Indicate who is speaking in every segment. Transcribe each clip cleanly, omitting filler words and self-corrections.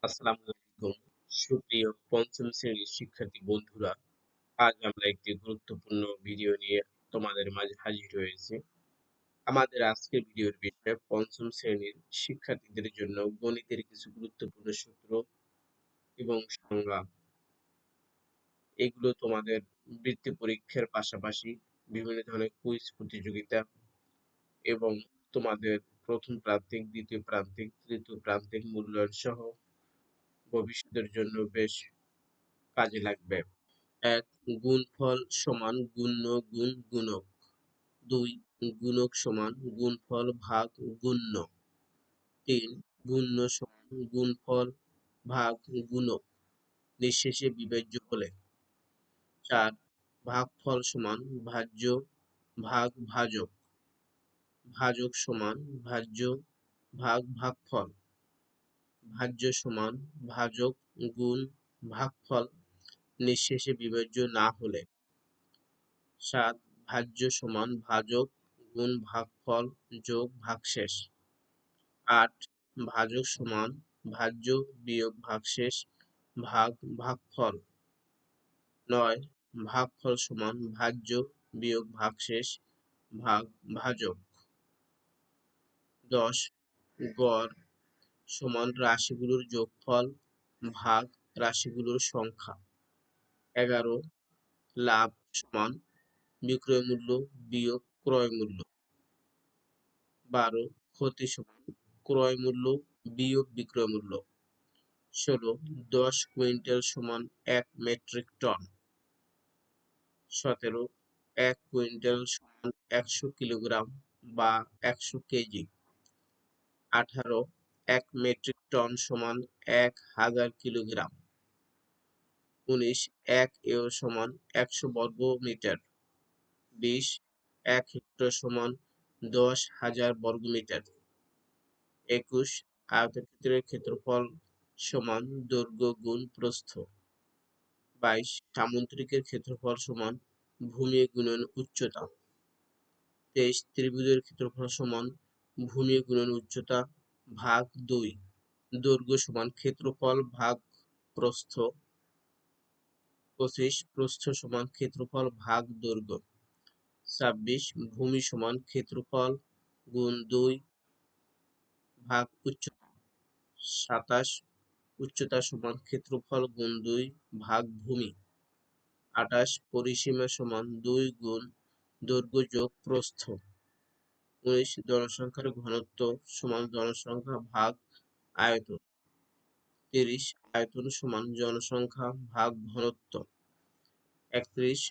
Speaker 1: আসসালামু আলাইকুম। সুপ্রিয় পঞ্চম শ্রেণীর শিক্ষার্থী বন্ধুরা, আজ আমরা একটি গুরুত্বপূর্ণ ভিডিও নিয়ে তোমাদের মাঝে হাজির হয়েছি। আমাদের আজকের ভিডিওর বিষয় পঞ্চম শ্রেণীর শিক্ষার্থীদের জন্য গণিতের কিছু গুরুত্বপূর্ণ সূত্র এবং সংজ্ঞা। এগুলো তোমাদের বৃত্তি পরীক্ষার পাশাপাশি বিভিন্ন ধরনের কুইজ প্রতিযোগিতা এবং তোমাদের প্রথম প্রান্তিক, দ্বিতীয় প্রান্তিক, তৃতীয় প্রান্তিক মূল্যায়ন সহ ভবিষ্যতের জন্য বেশ কাজে লাগবে। ১ গুণফল সমান গুণ্য গুণ গুণক। ২ গুণক সমান গুণফল ভাগ গুণ্য। ৩ গুণ্য সমান গুণফল ভাগ গুণক নিঃশেষে বিভাজ্য হলে। ৪ ভাগফল সমান ভাজ্য ভাগ ভাজক। ভাজক সমান ভাজ্য ভাগ ভাগফল। ভাজ্য সমান ভাজক গুণ ভাগফল নিঃশেষে বিভাজ্য না হলে। ৭ ভাজ্য সমান ভাজক গুণ ভাগফল যোগ ভাগশেষ। ৮ ভাজক সমান ভাজ্য বিয়োগ ভাগশেষ ভাগ ভাগফল। ৯ ভাগফল সমান ভাজ্য বিয়োগ ভাগশেষ ভাগ ভাজক। ১০ গড় সমান রাশিগুলোর যোগফল ভাগ রাশিগুলোর সংখ্যা। ১১ লাভ সমান বিক্রয় মূল্য বিয়োগ ক্রয় মূল্য। ১২ ক্ষতি সমান ক্রয় মূল্য বিয়োগ বিক্রয় মূল্য। ১৬ ১০ কুইন্টাল সমান ১ মেট্রিক টন। ১৭ ১ কুইন্টাল সমান ১০০ কিলোগ্রাম বা ১০০ কেজি। ১৮ ১ মেট্রিক টন সমান ১,০০০ কিলোগ্রাম। ১৯ ১ এও সমান ১০০ বর্গ মিটার। ২০ ১ হেক্টর সমান ১০,০০০ বর্গমিটার। ২১ আয়তক্ষেত্রের ক্ষেত্রফল সমান দৈর্ঘ্য গুণ প্রস্থ। ২২ সামুদ্রিকের ক্ষেত্রফল সমান ভূমি গুণন উচ্চতা। ২৩ ত্রিভুজের ক্ষেত্রফল সমান ভূমি গুণন উচ্চতা ভাগ ২। দৈর্ঘ্য সমান ক্ষেত্রফল ভাগ প্রস্থ। ২৫ প্রস্থ সমান ক্ষেত্রফল ভাগ দৈর্ঘ্য। ২৬ ভূমি সমান ক্ষেত্রফল গুণ ২ ভাগ উচ্চতা। ২৭ উচ্চতা সমান ক্ষেত্রফল গুণ ২ ভাগ ভূমি। ২৮ পরিসীমা সমান ২ গুণ দৈর্ঘ্য যোগ প্রস্থ। ১৯ জনসংখ্যার ঘনত্ব সমান জনসংখ্যা ভাগ আয়তন। ৩০ আয়তন সমান জনসংখ্যা ভাগ ঘনত্ব। ৩১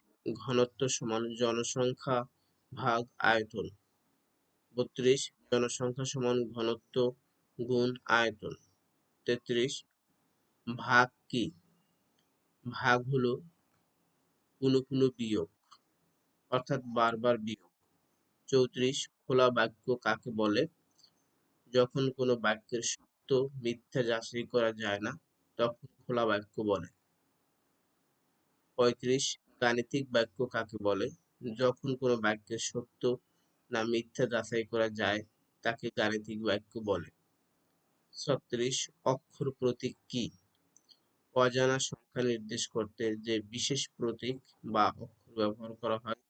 Speaker 1: ঘনত্ব সমান জনসংখ্যা ভাগ আয়তন। ৩২ জনসংখ্যা সমান ঘনত্ব গুণ আয়তন। ৩৩ ভাগ কি? ভাগ হলো পুনঃ পুনঃ বিয়োগ অর্থাৎ বারবার বিয়োগ। ৩৪ খোলা বাক্য কাকে বলে? যখন কোনো বাক্যের সত্য মিথ্যা যাচাই করা যায় না তখন খোলা বাক্য বলে। ৩৫ গাণিতিক বাক্য কাকে বলে? যখন কোনো বাক্যের সত্য না মিথ্যা যাচাই করা যায় তাকে গাণিতিক বাক্য বলে। ৩৬ অক্ষর প্রতীক কি? অজানা সংখ্যা নির্দেশ করতে যে বিশেষ প্রতীক বা অক্ষর ব্যবহার করা হয়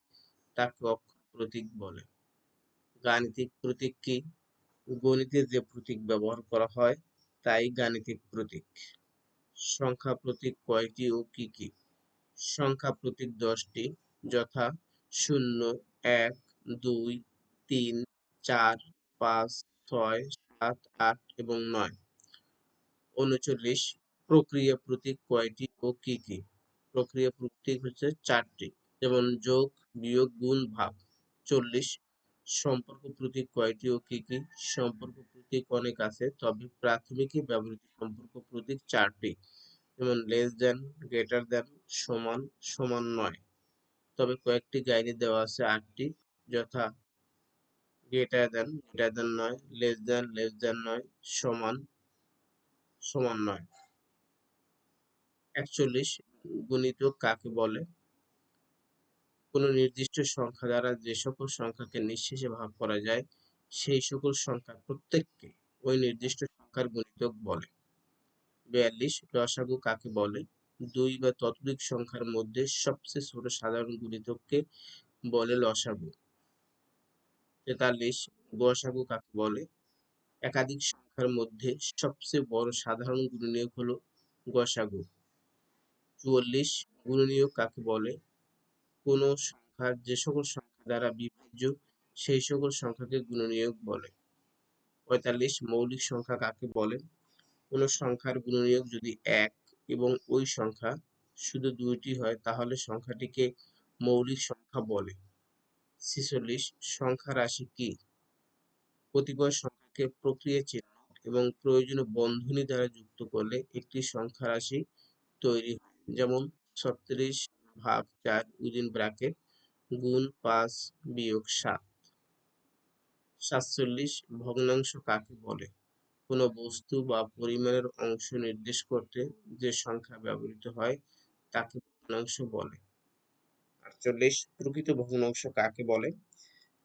Speaker 1: তাকে অক্ষর প্রতীক বলে। গাণিতিক প্রতীক কি? গণিতে যে প্রতীক ব্যবহার করা হয় তাই গাণিতিক প্রতীক। সংখ্যা প্রতীক কয়টি ও কি কি? সংখ্যা প্রতীক ১০টি, যথা ০, ১, ২, ৩, ৪, ৫, ৬, ৭, ৮ এবং ৯। ৩৯ প্রক্রিয়া প্রতীক কয়টি ও কি কি? প্রক্রিয়া প্রতীক হচ্ছে ৪টি, যেমন যোগ, বিয়োগ, গুণ, ভাগ। ৪০ সম্পর্ক প্রতীক কয়টি ও কি কি? সম্পর্ক প্রতীক অনেক আছে, তবে প্রাথমিকে ব্যবহৃত সম্পর্ক প্রতীক ৪টি, যেমন লেস দ্যান, গ্রেটার দ্যান, সমান, সমান নয়। তবে কয়েকটি গাইডে দেওয়া আছে ৮টি, যথা গ্রেটার দ্যান নয়, লেস দ্যান নয়, সমান, সমান নয়। ৪১ গুণিতক কাকে বলে? কোনো নির্দিষ্ট সংখ্যা দ্বারা যে সকল সংখ্যাকে নিঃশেষে ভাগ করা যায় সেই সকল সংখ্যার প্রত্যেককে ওই নির্দিষ্ট সংখ্যার গুণিতক বলে। 42 লসাগু কাকে বলে? 2 বা ততোধিক সংখ্যার মধ্যে সবচেয়ে ছোট সাধারণ গুণিতককে বলে লসাগু। 43 গসাগু কাকে বলে? একাধিক সংখ্যার মধ্যে সবচেয়ে বড় সাধারণ গুণনীয়ক হলো গসাগু। 44 গুণনীয়ক কাকে বলে? কোনো সংখ্যার যে সকল সংখ্যা দ্বারা বিভাজ্য সেই সকল সংখ্যাকে গুণনীয়ক বলে। 45 মৌলিক সংখ্যা কাকে বলে? কোনো সংখ্যার গুণনীয়ক যদি 1 এবং ওই সংখ্যা শুধু 2টি হয় তাহলে সংখ্যাটিকে মৌলিক সংখ্যা বলে। 46 সংখ্যা রাশি কি? কতিপয় সংখ্যাকে প্রক্রিয়া চিহ্ন এবং প্রয়োজনীয় বন্ধনী দ্বারা যুক্ত করলে একটি সংখ্যা রাশি তৈরি হয়, যেমন 36 ভাগ 4 উইদিন ব্র্যাকেট গুণ 5 বিয়োগ 7। 47 ভগ্নাংশ কাকে বলে? কোনো বস্তু বা পরিমাণের অংশ নির্দেশ করতে যে সংখ্যা ব্যবহৃত হয় তাকে ভগ্নাংশ বলে। 48 প্রকৃত ভগ্নাংশ কাকে বলে?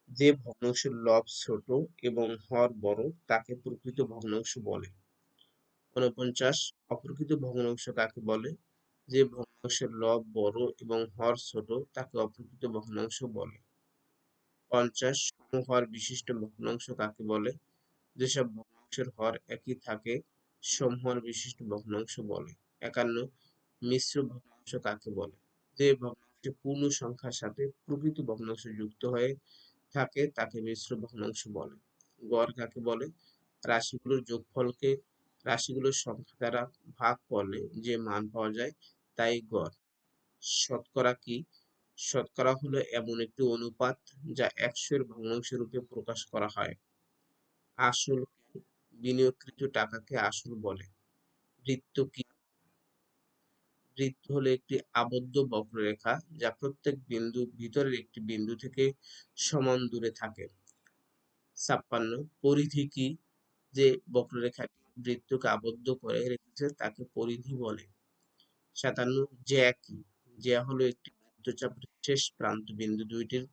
Speaker 1: যে ভগ্নাংশের লব ছোট এবং হর বড় তাকে প্রকৃত ভগ্নাংশ বলে। 49 অপ্রকৃত ভগ্নাংশ কাকে বলে? যে ভগ্নাংশের লব বড় এবং হর ছোট তাকে অপ্রকৃত ভগ্নাংশ বলে। 50 সমহর বিশিষ্ট ভগ্নাংশ কাকে বলে? যেসব ভগ্নাংশের হর একই থাকে সমহর বিশিষ্ট ভগ্নাংশ বলে। 51 মিশ্র ভগ্নাংশ কাকে বলে? যে ভগ্নাংশে পূর্ণ সংখ্যার সাথে প্রকৃত ভগ্নাংশ যুক্ত হয়ে থাকে তাকে মিশ্র ভগ্নাংশ বলে। গড় কাকে বলে? রাশিগুলোর যোগফলকে রাশিগুলোর সংখ্যা দ্বারা ভাগ করলে যে মান পাওয়া যায় তাই গড়। শতকরা কি? শতকরা হলো এমন একটি অনুপাত যা 100 এর ভগ্নাংশ রূপে প্রকাশ করা হয়। আসল কি? বিনিয়োগকৃত টাকাকে আসল বলে। বৃত্ত কি? বৃত্ত হলো একটি আবদ্ধ বক্ররেখা যা প্রত্যেক বিন্দু ভিতরের একটি বিন্দু থেকে সমান দূরে থাকে। 56 পরিধি কি? যে বক্ররেখাটি বৃত্তকে আবদ্ধ করে রেখেছে তাকে পরিধি বলে। 57 জ্যা কি? জ্যা হলো একটি বৃত্তচাপের শেষ প্রান্ত বিন্দু দুইটির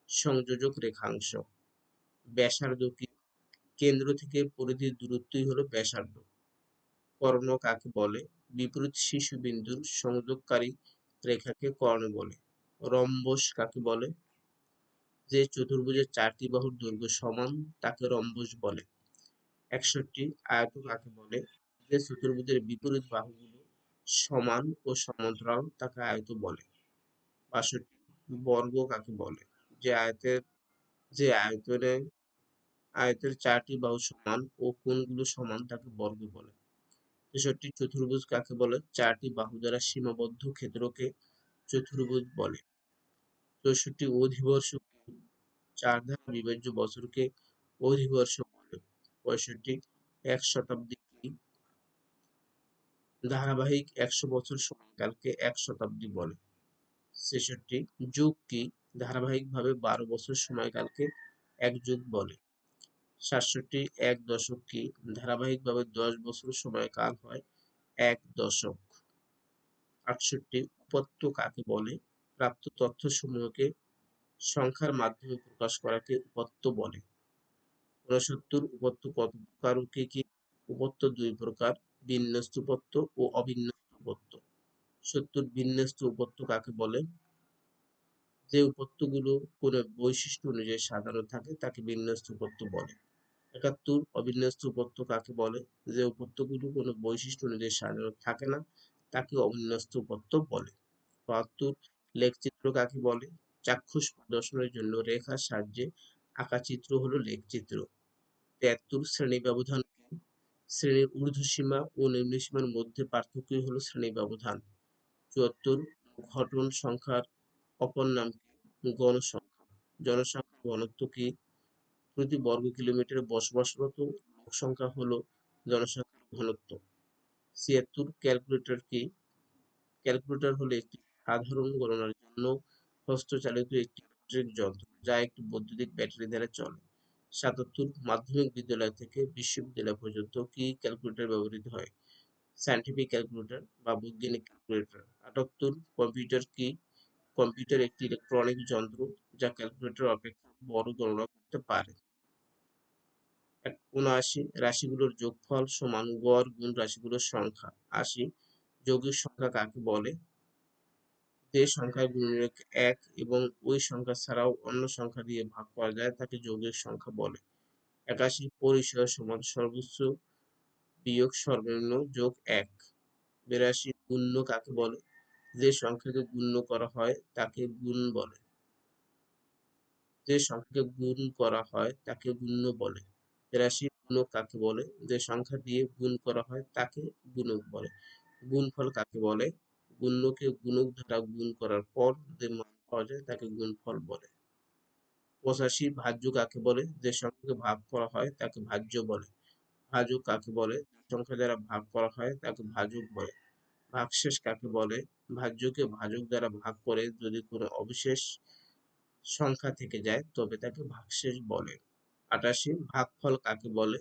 Speaker 1: সংযোজক রেখাংশ। ব্যাসার্ধ কি? কেন্দ্র থেকে পরিধির দূরত্বই হলো ব্যাসার্ধ। কর্ণ কাকে বলে? বিপরীত শীর্ষবিন্দুর সংযোগকারী রেখাকে কর্ণ বলে। রম্বস কাকে বলে? যে চতুর্ভুজের 4টি বাহুর দৈর্ঘ্য সমান তাকে রম্বস বলে। 61 আয়ত কাকে বলে? যে চতুর্ভুজের বিপরীত বাহুগুলো সমান ও সমান্তরাল তাকে আয়ত বলে। 62 বর্গ কাকে বলে? যে আয়তের যে আয়তের 4টি বাহু সমান ও কোণগুলো সমান তাকে বর্গ বলে। 63 চতুর্ভুজ কাকে বলে? 4টি বাহু দ্বারা সীমাবদ্ধ ক্ষেত্রকে চতুর্ভুজ বলে। 64 অধিবর্ষ কি? 4 দ্বারা বিভাজ্য বছরকে অধিবর্ষ বলে। 65 এক শতাব্দী কি? ধারাবাহিক 100 বছর সময়কালকে এক শতাব্দী বলে। 66 যুগ কি? ধারাবাহিকভাবে 12 বছর সময়কালকে এক যুগ বলে। 67 এক দশক কি? ধারাবাহিকভাবে 10 বছর সময়কাল হয় এক দশক। 68 উপত্য কাকে বলে? প্রাপ্ত তথ্যসমূহকে সংখ্যার মাধ্যমে প্রকাশ করাকে উপত্য বলে। 69 উপত্য কত প্রকার ও কি কি? উপত্য 2 প্রকার, বিন্যস্ত উপত্য ও অবিন্যস্ত উপত্য। 70 বিন্যস্ত উপত্য কাকে বলে? যে উপত্যগুলো কোনো বৈশিষ্ট্য অনুযায়ী সাজানো থাকে তাকে বিন্যস্ত উপত্য বলে। 71 অবিন্যস্ত উপত্য কাকে বলে? যে উপত্যগুলো কোনো বৈশিষ্ট্য অনুযায়ী সাজানো থাকে না তাকে অবিন্যস্ত উপত্য বলে। 72 লেখচিত্র কাকে বলে? চাক্ষুষ প্রদর্শনের জন্য রেখার সাহায্যে আঁকা চিত্র হলো লেখচিত্র। 73 শ্রেণী ব্যবধান কি? শ্রেণীর ঊর্ধ্বসীমা ও নিম্নসীমার মধ্যে পার্থক্যই হলো শ্রেণী ব্যবধান। 74 ঘটন সংখ্যার অপর নাম কি? গণসংখ্যা। জনসংখ্যার ঘনত্ব কি? প্রতি বর্গ কিলোমিটারে বসবাসরত লোক সংখ্যা হলো জনসংখ্যার ঘনত্ব। 76 ক্যালকুলেটর কি? ক্যালকুলেটর হলো একটি সাধারণ গণনার জন্য হস্তচালিত একটি ইলেকট্রিক যন্ত্র যা একটি বৈদ্যুতিক ব্যাটারি দ্বারা চলে। 77 মাধ্যমিক বিদ্যালয় থেকে বিশ্ববিদ্যালয় পর্যন্ত কি ক্যালকুলেটর ব্যবহৃত হয়? সায়েন্টিফিক ক্যালকুলেটর বা বৈজ্ঞানিক ক্যালকুলেটর। 78 কম্পিউটার কি? কম্পিউটার একটি ইলেকট্রনিক যন্ত্র যা ক্যালকুলেটর অপেক্ষা বড় গণনা করতে পারে। ৭৯ রাশিগুলোর যোগফল সমান গড় গুণ রাশিগুলোর সংখ্যা। ৮০ যৌগিক সংখ্যা কাকে বলে? যে সংখ্যার গুণনীয়ক ১ এবং ওই সংখ্যা ছাড়াও অন্য সংখ্যা দিয়ে ভাগ করা যায় তাকে যৌগিক সংখ্যা বলে। ৮১ পরিসর সমান সর্বোচ্চ বিয়োগ সর্বনিম্ন যোগ ১। ৮২ গুণ্য কাকে বলে? যে সংখ্যাকে গুণ্য করা হয় তাকে গুণ বলে। যে সংখ্যাকে গুণ করা হয় তাকে গুণ্য বলে। ৮৩ গুণক কাকে বলে? যে সংখ্যা দিয়ে গুণ করা হয় তাকে গুণক বলে। গুণফল কাকে বলে? গুণ্যকে গুণক দ্বারা গুণ করার পর যে মান পাওয়া যায় তাকে গুণফল বলে। ৮৫ ভাজ্য কাকে বলে? যে সংখ্যাকে ভাগ করা হয় তাকে ভাজ্য বলে। ভাজক কাকে বলে? যে সংখ্যা দ্বারা ভাগ করা হয় তাকে ভাজক বলে। ভাগশেষ কাকে বলে? ভাজ্যকে ভাজক দ্বারা ভাগ করে যদি কোনো অবিশেষ সংখ্যা থেকে যায় তবে তাকে ভাগশেষ বলে। ৮৮ ভাগফল কাকে বলে?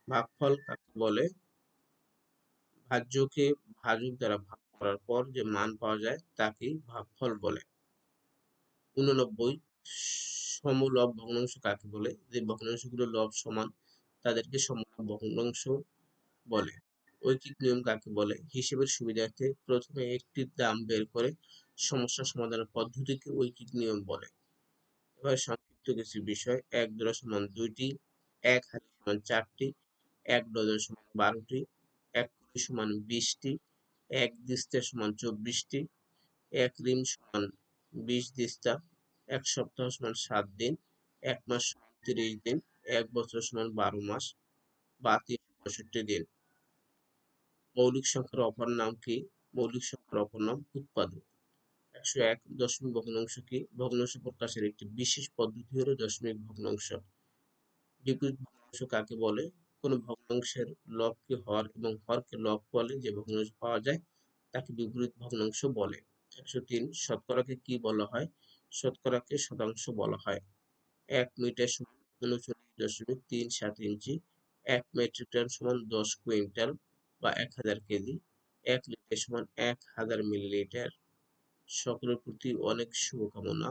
Speaker 1: ভাগফল কাকে বলে? ভাজ্যকে ভাজক দ্বারা ভাগ করার পর যে মান পাওয়া যায় তাকেই ভাগফল বলে। ৮৯ সমলব ভগ্নাংশ কাকে বলে? যে ভগ্নাংশগুলো লব সমান তাদেরকে সমলব ভগ্নাংশ বলে। ঐকিক নিয়ম কাকে বলে? হিসেবের সুবিধার্থে প্রথমে একটির দাম বের করে সমস্যা সমাধানের পদ্ধতিকে ঐকিক নিয়ম বলে। এবার সংক্ষিপ্ত কিছু বিষয়। ১ জোড়া সমান ২টি, ১ হাতি সমান ৪টি, ১ ডজন সমান ১২টি, ১ কোটি সমান ২০টি, ১ দিস্তা সমান ২৪টি, ১ ঋণ সমান ২০ দিস্তা, ১ সপ্তাহ সমান ৭ দিন, ১ মাস সমান ৩০ দিন, ১ বছর সমান ১২ মাস বা ৩৬৫ দিন। মৌলিক সংখ্যার অপর নাম কি? মৌলিক সংখ্যার অপর নাম উৎপাদক। ১০১ দশমিক ভগ্নাংশ কি? ভগ্নাংশ প্রকাশের একটি বিশেষ পদ্ধতি হলো দশমিক ভগ্নাংশ। বিপরীত ভগ্নাংশ কাকে বলে? কোনো ভগ্নাংশের লবকে হর এবং হরকে লব বলে যে ভগ্নাংশ পাওয়া যায় তাকে বিপরীত ভগ্নাংশ বলে। ১০৩ শতকরাকে কি বলা হয়? শতকরাকে শতাংশ বলা হয়। ১ মিটার সমান ৩৯.৩৭ ইঞ্চি, ১ মেট্রিক টন সমান ১০ কুইন্টাল বা ১,০০০ কেজি, ১ লিটার সমান ১,০০০ মিলিলিটার। সকলের প্রতি অনেক শুভকামনা।